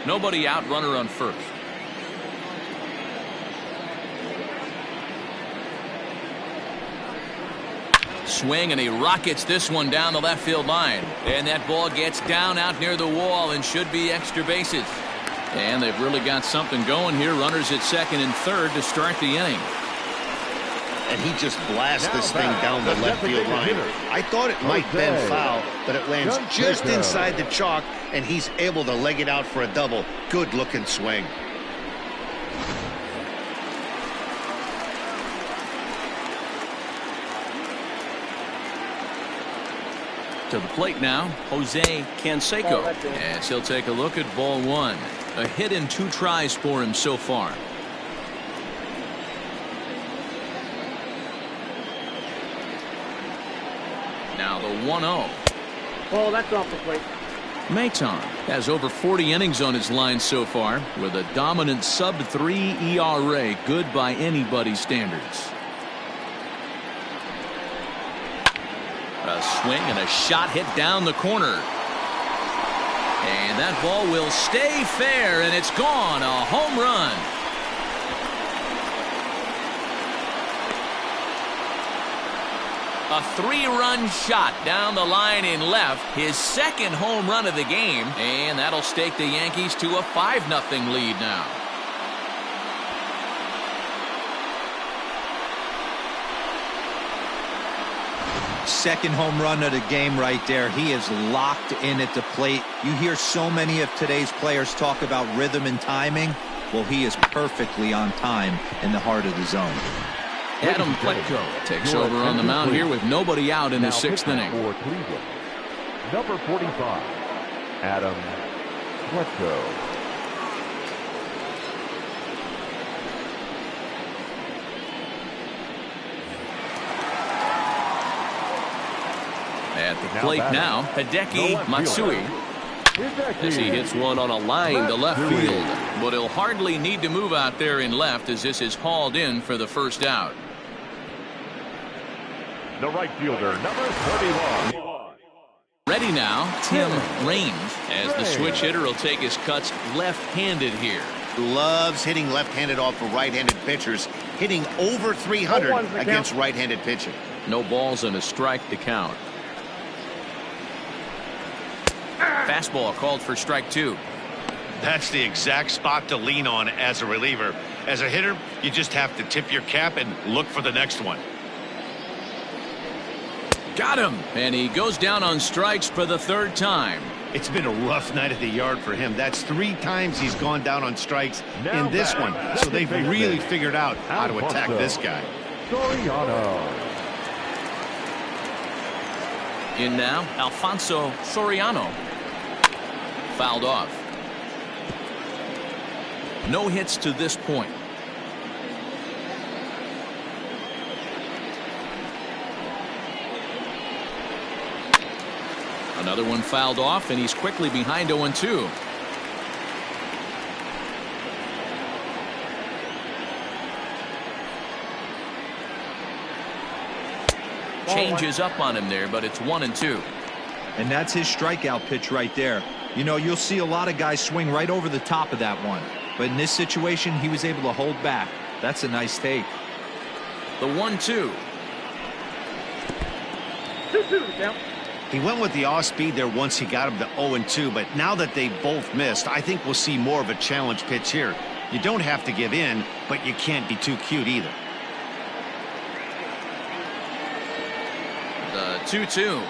Nobody out, runner on first. Swing, and he rockets this one down the left field line. And that ball gets down out near the wall and should be extra bases. And they've really got something going here. Runners at second and third to start the inning. And he just blasts this thing down the left field line. I thought it might bend foul, but it lands just inside the chalk, and he's able to leg it out for a double. Good looking swing. To the plate now, Jose Canseco, as he'll take a look at ball one. A hit in 2 tries for him so far. Now the 1-0. Oh, that's off the plate. Maton has over 40 innings on his line so far with a dominant sub-3 ERA, good by anybody's standards. A swing and a shot hit down the corner. And that ball will stay fair, and it's gone. A home run. A 3-run shot down the line in left. His second home run of the game. And that'll stake the Yankees to a 5-0 lead now. Second home run of the game right there. He is locked in at the plate. You hear so many of today's players talk about rhythm and timing. Well, he is perfectly on time in the heart of the zone. Adam Pletko takes over on the mound here with nobody out in the sixth inning. For Cleveland, number 45, Adam Pletko. At the plate now, Hideki Matsui. As he hits one on a line to left field. But he'll hardly need to move out there in left as this is hauled in for the first out. The right fielder, number 31. Ready now, Tim Raines, as the switch hitter will take his cuts left-handed here. Loves hitting left-handed off of right-handed pitchers, hitting over 300 against right-handed pitching. No balls and a strike to count. Fastball called for strike 2. That's the exact spot to lean on as a reliever. As a hitter, you just have to tip your cap and look for the next one. Got him, and he goes down on strikes for the third time. It's been a rough night at the yard for him. That's 3 times he's gone down on strikes in this one. So they've really figured out how to attack this guy. Soriano. In now, Alfonso Soriano. Fouled off. No hits to this point. Another one fouled off, and he's quickly behind 0-2. Changes up on him there, but it's 1-2. And that's his strikeout pitch right there. You know, you'll see a lot of guys swing right over the top of that one. But in this situation, he was able to hold back. That's a nice take. The 1-2. 2-2 count. He went with the off speed there once he got him to 0-2, but now that they both missed, I think we'll see more of a challenge pitch here. You don't have to give in, but you can't be too cute either. The 2-2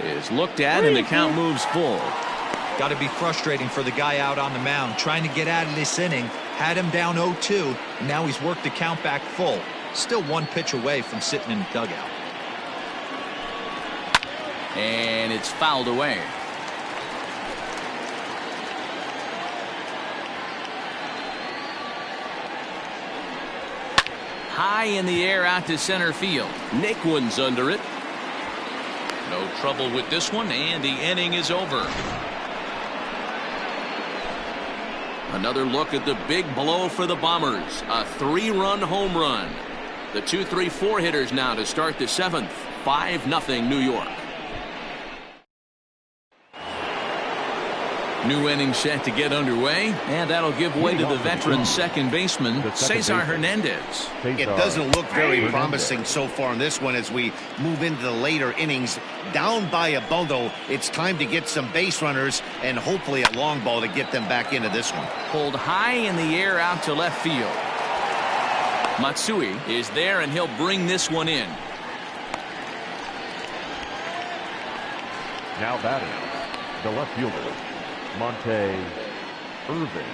is looked at, and the count moves full. Got to be frustrating for the guy out on the mound trying to get out of this inning. Had him down 0-2. Now he's worked the count back full. Still one pitch away from sitting in the dugout. And it's fouled away. High in the air out to center field. Naquin's under it. No trouble with this one, and the inning is over. Another look at the big blow for the Bombers. A 3-run home run. The 2-3-4 hitters now to start the 7th. 5-0 New York. New inning set to get underway, and that'll give way to the veteran second baseman, Cesar Hernandez. It doesn't look very promising so far in this one as we move into the later innings. Down by a bundle, it's time to get some base runners and hopefully a long ball to get them back into this one. Pulled high in the air out to left field. Matsui is there, and he'll bring this one in. Now batting, the left fielder, Monte Irvin.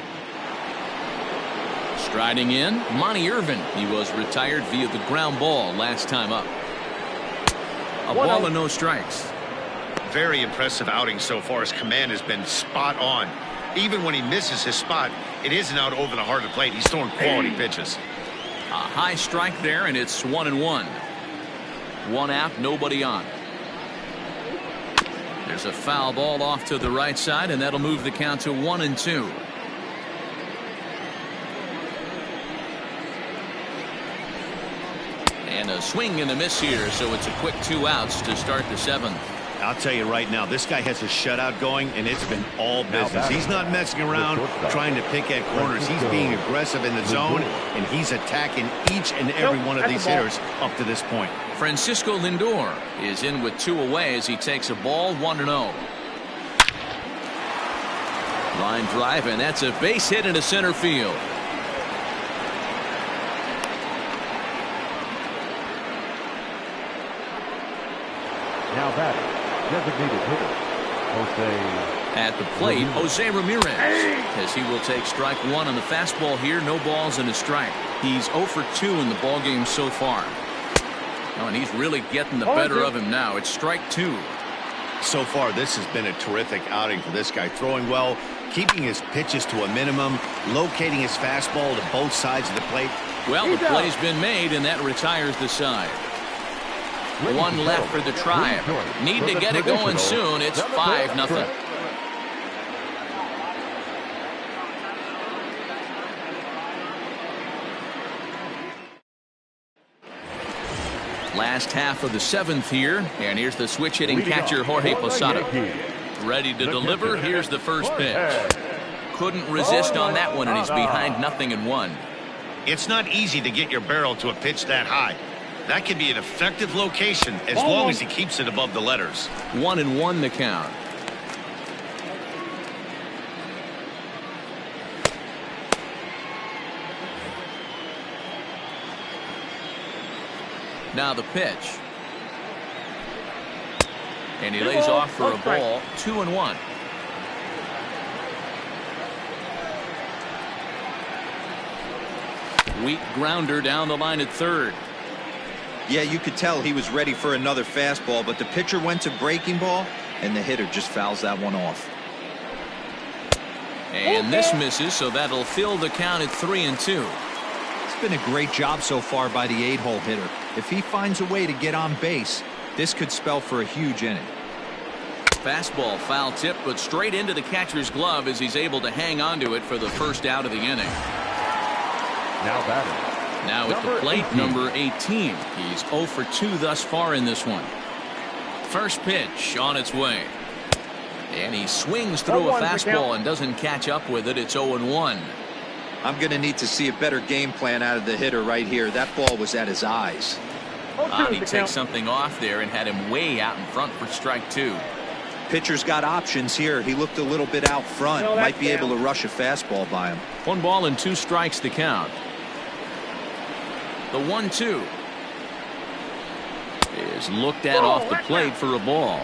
Striding in, Monte Irvin. He was retired via the ground ball last time up. A ball and no strikes. Very impressive outing so far. His command has been spot on. Even when he misses his spot, it isn't out over the heart of the plate. He's throwing quality pitches. A high strike there, and it's 1-1. One out, nobody on. There's a foul ball off to the right side, and that'll move the count to 1-2. And a swing and a miss here, so it's a quick 2 outs to start the 7th. I'll tell you right now, this guy has a shutout going, and it's been all business. He's not messing around trying to pick at corners. He's being aggressive in the zone, and he's attacking each and every one of these hitters up to this point. Francisco Lindor is in with 2 away as he takes a ball 1-0. Line drive, and that's a base hit into center field. Now batting, designated hitter, Jose. At the plate, Jose Ramirez, as he will take strike 1 on the fastball here. No balls and a strike. He's 0 for 2 in the ball game so far. Oh, and he's really getting the better of him now. It's strike 2. So far, this has been a terrific outing for this guy. Throwing well, keeping his pitches to a minimum, locating his fastball to both sides of the plate. Well, the play's been made, and that retires the side. One left for the Tribe. Need to get it going soon. It's 5-0. Last half of the 7th here, and here's the switch hitting catcher Jorge Posada. Ready to deliver. Here's the first pitch. Couldn't resist on that one, and he's behind 0-1. It's not easy to get your barrel to a pitch that high. That can be an effective location as long as he keeps it above the letters. 1-1 the count. Now the pitch. And he lays off for a ball. 2-1. Weak grounder down the line at third. Yeah, you could tell he was ready for another fastball, but the pitcher went to breaking ball, and the hitter just fouls that one off. And this misses, so that'll fill the count at 3-2. It's been a great job so far by the 8-hole hitter. If he finds a way to get on base, this could spell for a huge inning. Fastball foul tip, but straight into the catcher's glove as he's able to hang on to it for the first out of the inning. Now batting. Now at the plate, number 18. He's 0 for 2 thus far in this one. First pitch on its way. And he swings through a fastball and doesn't catch up with it. It's 0-1. I'm going to need to see a better game plan out of the hitter right here. That ball was at his eyes. He takes something off there and had him way out in front for strike 2. Pitcher's got options here. He looked a little bit out front. Might be able to rush a fastball by him. 1 ball and 2 strikes to count. The 1-2 is looked at off the plate for a ball.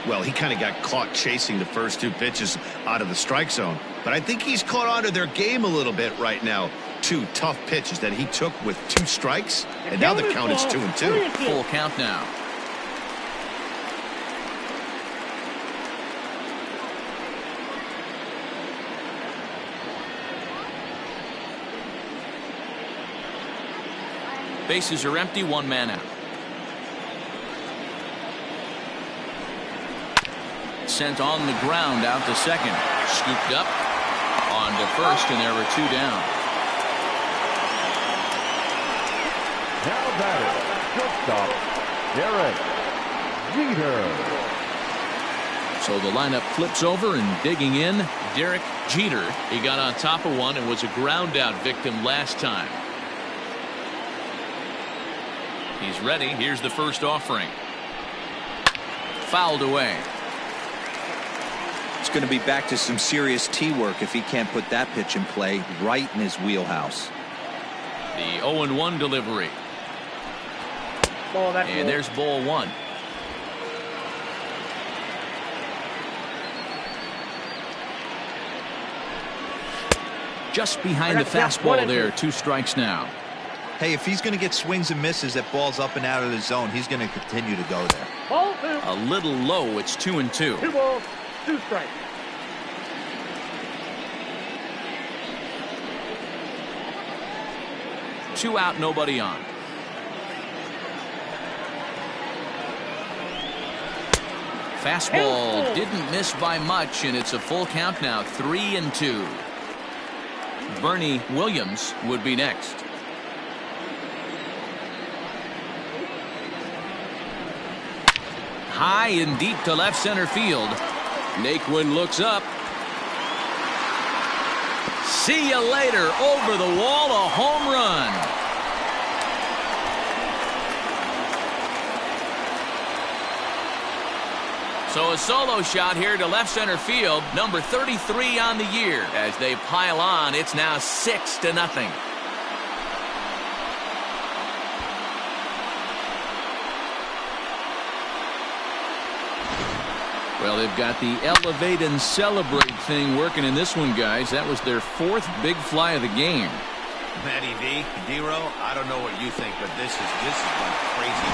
Well, he kind of got caught chasing the first 2 pitches out of the strike zone. But I think he's caught on to their game a little bit right now. 2 tough pitches that he took with 2 strikes. And now the count is 2-2. Full count now. Bases are empty, 1 man out. Sent on the ground out to second. Scooped up on to first, and there were 2 down. Now batting. Shortstop, Derek Jeter. So the lineup flips over, and digging in, Derek Jeter. He got on top of one and was a ground out victim last time. He's ready. Here's the first offering. Fouled away. It's going to be back to some serious tee work if he can't put that pitch in play right in his wheelhouse. The 0-1 delivery. And there's ball 1. Just behind the fastball there. 2 strikes now. Hey, if he's going to get swings and misses at balls up and out of the zone, he's going to continue to go there. Ball 2. A little low. It's 2-2. 2 balls, 2 strikes. Two out, nobody on. Fastball didn't miss by much, and it's a full count now. 3-2. Bernie Williams would be next. High and deep to left center field. Naquin looks up. See you later. Over the wall, a home run. So a solo shot here to left center field. Number 33 on the year. As they pile on, it's now 6-0. Well, they've got the elevate and celebrate thing working in this one, guys. That was their 4th big fly of the game. Matty V, D-Row, I don't know what you think, but this is like crazy.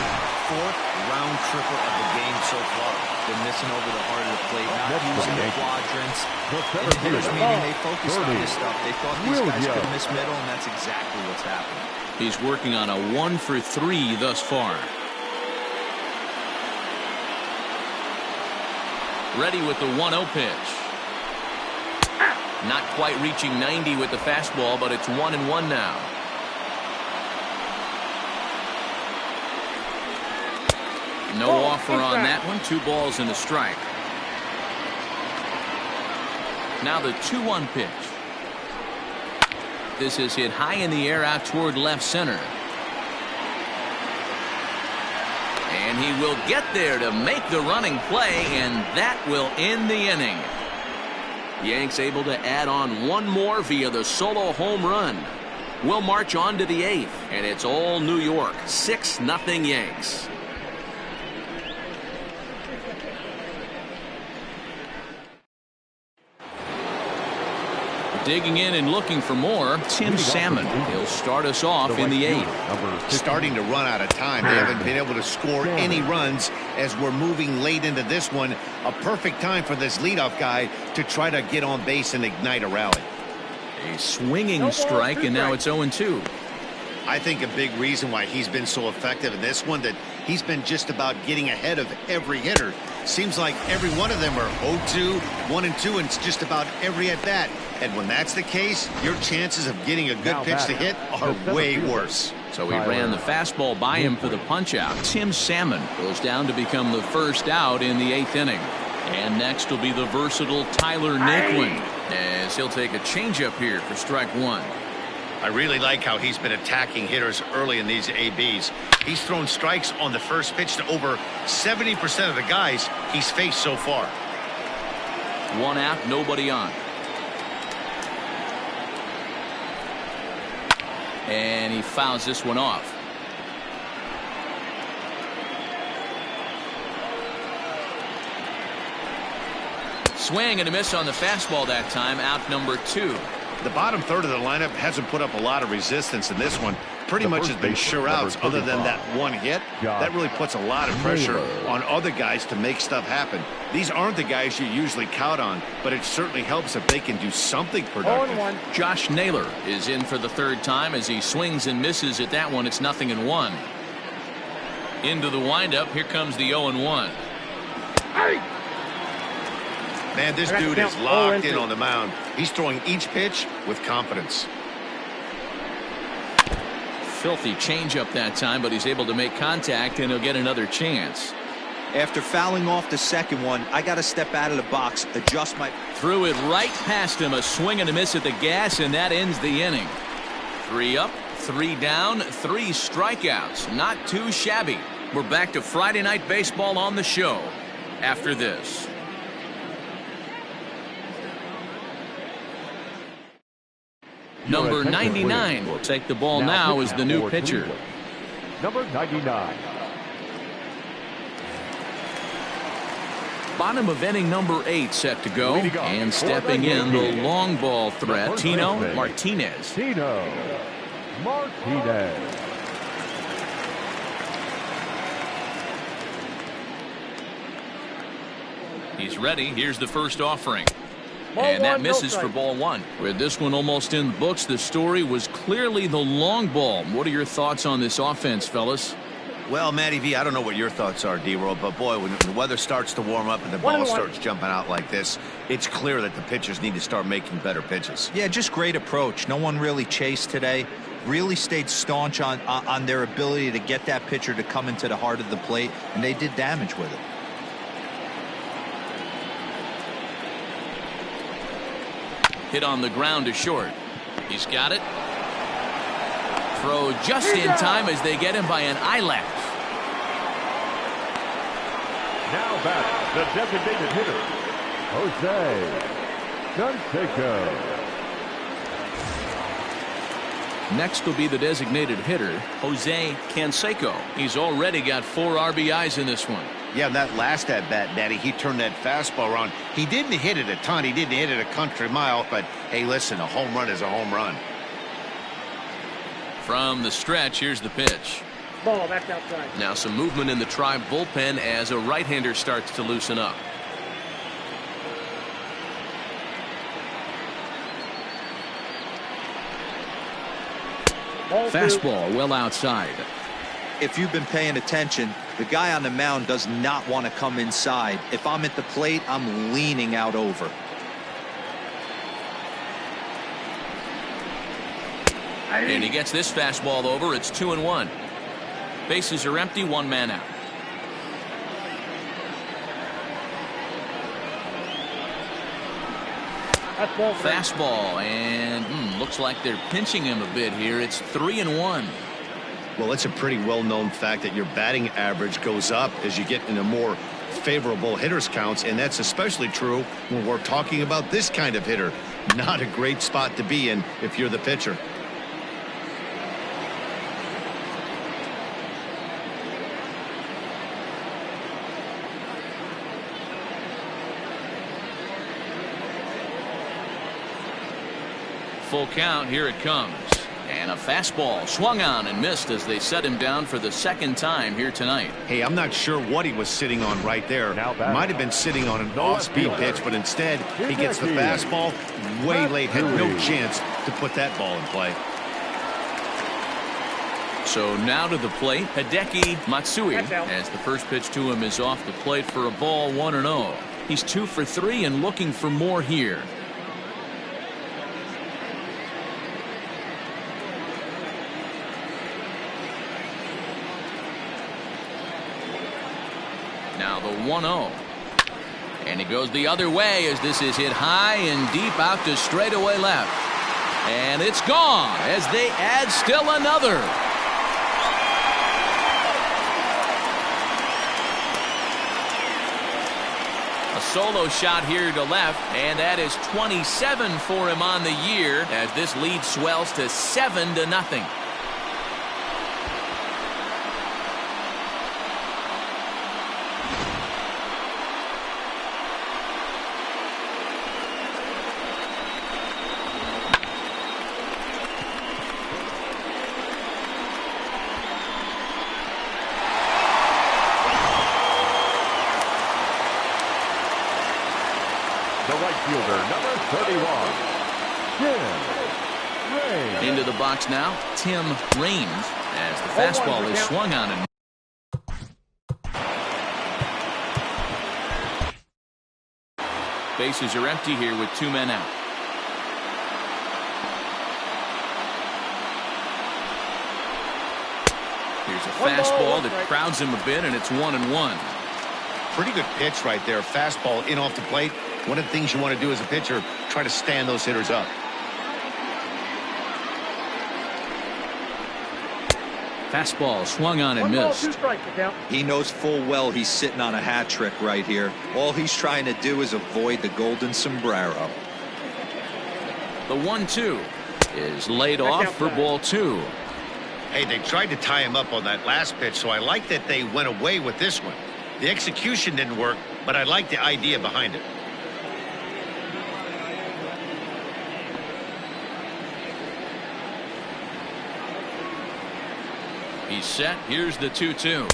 Fourth round tripper of the game so far. Been missing over the heart of the plate, not using the quadrants. The In the hitters meeting, they focused on 30. this stuff. They thought these guys could miss middle, and that's exactly what's happening. He's working on a 1-for-3 thus far. Ready with the 1-0 pitch. Not quite reaching 90 with the fastball, but it's 1-1 now. No offer on that one. 2 balls and a strike. Now the 2-1 pitch. This is hit high in the air out toward left center. And he will get there to make the running play, and that will end the inning. Yanks able to add on one more via the solo home run. We'll march on to the 8th, and it's all New York. 6-0 Yanks. Digging in and looking for more, Tim Salmon. He'll start us off in the 8th. Starting to run out of time. They haven't been able to score any runs as we're moving late into this one. A perfect time for this leadoff guy to try to get on base and ignite a rally. A swinging strike, and now it's 0-2. I think a big reason why he's been so effective in this one, that he's been just about getting ahead of every hitter. Seems like every one of them are 0-2, 1-2, and it's just about every at bat. And when that's the case, your chances of getting a good pitch to hit are way worse. So he ran the fastball by him for the punch out. Tim Salmon goes down to become the first out in the 8th inning. And next will be the versatile Tyler Naquin, as he'll take a changeup here for strike 1. I really like how he's been attacking hitters early in these ABs. He's thrown strikes on the first pitch to over 70% of the guys he's faced so far. 1 out, nobody on. And he fouls this one off. Swing and a miss on the fastball that time. Out number 2. The bottom third of the lineup hasn't put up a lot of resistance in this one. Pretty much has been sure outs other than that one hit. That really puts a lot of pressure on other guys to make stuff happen. These aren't the guys you usually count on, but it certainly helps if they can do something productive. Josh Naylor is in for the 3rd time as he swings and misses at that one. It's 0-1. Into the windup. Here comes the 0-1. Man, this dude is locked in on the mound. He's throwing each pitch with confidence. Filthy changeup that time, but he's able to make contact, and he'll get another chance. After fouling off the second one, I got to step out of the box, adjust my... Threw it right past him. A swing and a miss at the gas, and that ends the inning. 3 up, 3 down, 3 strikeouts. Not too shabby. We're back to Friday Night Baseball on the show after this. Number 99 will take the ball now as the new pitcher. Number 99. Bottom of inning number 8 set to go. And stepping in the long ball threat, Tino Martinez. Tino Martinez. He's ready. Here's the first offering. And that misses for ball 1. With this one almost in the books, the story was clearly the long ball. What are your thoughts on this offense, fellas? Well, Matty V, I don't know what your thoughts are, D-Roll, but boy, when the weather starts to warm up and the ball starts jumping out like this, it's clear that the pitchers need to start making better pitches. Yeah, just great approach. No one really chased today. Really stayed staunch on their ability to get that pitcher to come into the heart of the plate, and they did damage with it. Hit on the ground to short. He's got it. Throw just in time as they get him by an eyelash. Now back, the designated hitter, Jose Canseco. Next will be the designated hitter, Jose Canseco. He's already got 4 RBIs in this one. Yeah, that last at-bat, Daddy, he turned that fastball around. He didn't hit it a ton. He didn't hit it a country mile, but, hey, listen, a home run is a home run. From the stretch, here's the pitch. Ball, that's outside. Now some movement in the Tribe bullpen as a right-hander starts to loosen up. Ball Fastball well outside. If you've been paying attention, the guy on the mound does not want to come inside. If I'm at the plate, I'm leaning out over. And he gets this fastball over. It's 2-1. Bases are empty, one man out. Fastball, and looks like they're pinching him a bit here. It's 3-1. Well, it's a pretty well-known fact that your batting average goes up as you get into more favorable hitters counts, and that's especially true when we're talking about this kind of hitter. Not a great spot to be in if you're the pitcher. Full count, here it comes. And a fastball swung on and missed as they set him down for the second time here tonight. Hey, I'm not sure what he was sitting on right there. Might have been sitting on an off-speed pitch, but instead he gets the fastball way late. Had no chance to put that ball in play. So now to the plate, Hideki Matsui, as the first pitch to him is off the plate for a ball, 1-0. He's 2 for 3 and looking for more here. Now the 1-0. And it goes the other way as this is hit high and deep out to straightaway left. And it's gone as they add still another. A solo shot here to left, and that is 27 for him on the year as this lead swells to 7-0. The right fielder, number 31, Tim Raines. Into the box now, Tim Raines, as the fastball is swung on and bases are empty here with 2 men out. Here's a fastball that crowds him a bit, and it's 1-1. Pretty good pitch right there. Fastball in off the plate. One of the things you want to do as a pitcher, try to stand those hitters up. Fastball swung on and missed. 2 strikes, He knows full well he's sitting on a hat trick right here. All he's trying to do is avoid the golden sombrero. The 1-2 is laid off for ball 2. Hey, they tried to tie him up on that last pitch, so I like that they went away with this one. The execution didn't work, but I like the idea behind it. He's set. Here's the 2-2.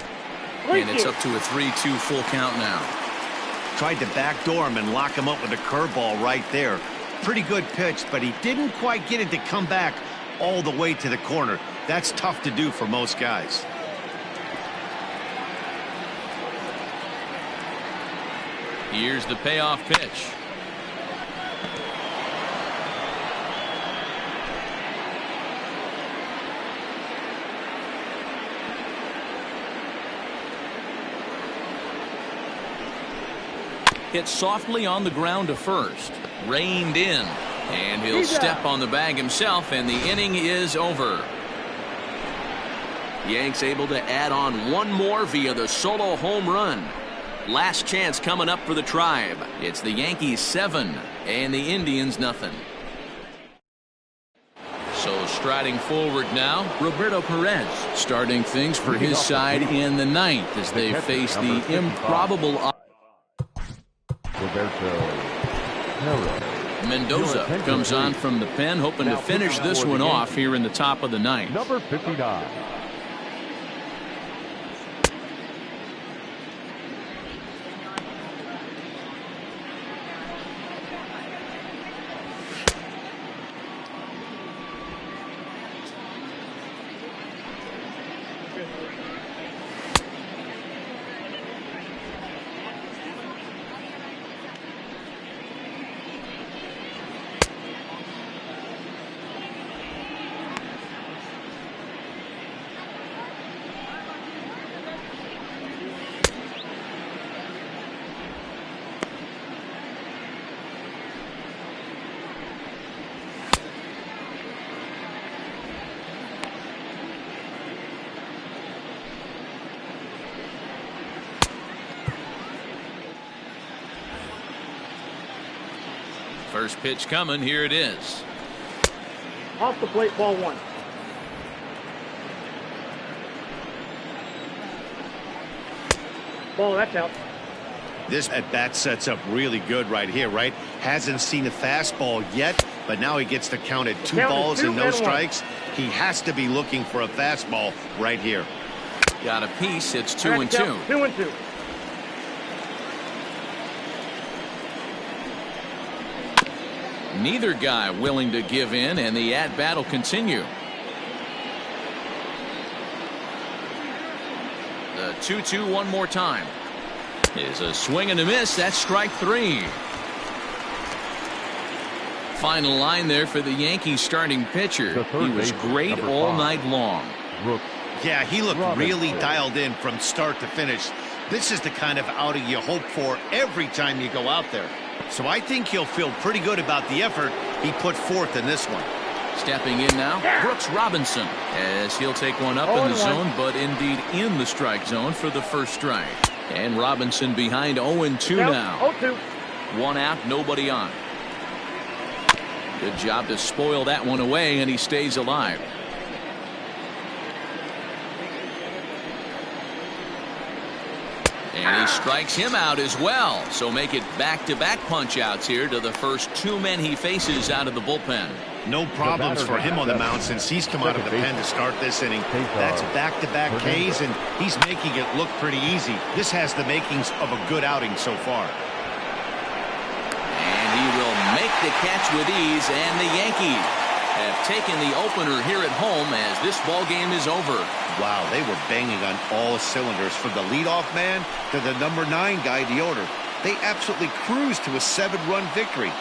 And it's up to a 3-2 full count now. Tried to backdoor him and lock him up with a curveball right there. Pretty good pitch, but he didn't quite get it to come back all the way to the corner. That's tough to do for most guys. Here's the payoff pitch. Hit softly on the ground to first. Reined in. And he'll step on the bag himself, and the inning is over. Yanks able to add on one more via the solo home run. Last chance coming up for the Tribe. It's the Yankees 7 and the Indians nothing. So striding forward now, Roberto Perez starting things for his side in the ninth as they face the improbable. Roberto Perez. Mendoza comes on from the pen, hoping to finish this one off here in the top of the ninth. Number 59. First pitch coming. Here it is. Off the plate, ball one. Ball, that's out. This at bat sets up really good right here, right? Hasn't seen a fastball yet, but now he gets to count at 2 balls and no strikes. He has to be looking for a fastball right here. Got a piece. It's 2 and 2. 2 and 2. Neither guy willing to give in, and the at-bat will continue. The 2-2 one more time. Is a swing and a miss. That's strike 3. Final line there for the Yankees starting pitcher. He was great all night long. Yeah, he looked really dialed in from start to finish. This is the kind of outing you hope for every time you go out there. So I think he'll feel pretty good about the effort he put forth in this one. Stepping in now, Brooks Robinson, as he'll take one up in the zone, but indeed in the strike zone for the first strike. And Robinson behind 0-2 now. 0-2. 1 out, nobody on. Good job to spoil that one away, and he stays alive. And he strikes him out as well. So make it back-to-back punch-outs here to the first 2 men he faces out of the bullpen. No problems for him on the mound since he's come out of the pen to start this inning. That's back-to-back Ks, and he's making it look pretty easy. This has the makings of a good outing so far. And he will make the catch with ease, and the Yankees have taken the opener here at home as this ball game is over. Wow, they were banging on all cylinders from the leadoff man to the number 9 guy in the order. They absolutely cruised to a 7-run victory.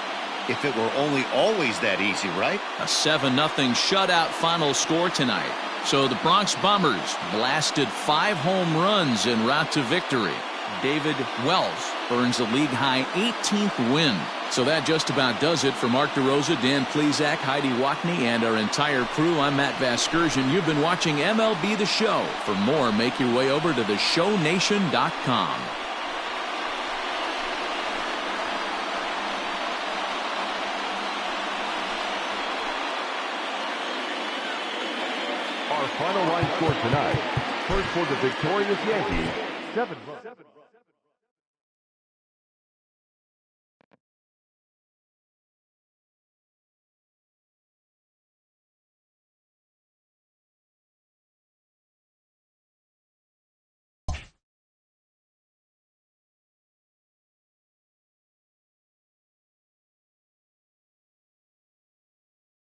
If it were only always that easy, right? A 7-0 shutout final score tonight. So the Bronx Bombers blasted 5 home runs en route to victory. David Wells earns a league-high 18th win. So that just about does it for Mark DeRosa, Dan Plesac, Heidi Wackney, and our entire crew. I'm Matt Vasgersian. You've been watching MLB The Show. For more, make your way over to theshownation.com. Our final line score tonight. First for the victorious Yankees, 7 runs.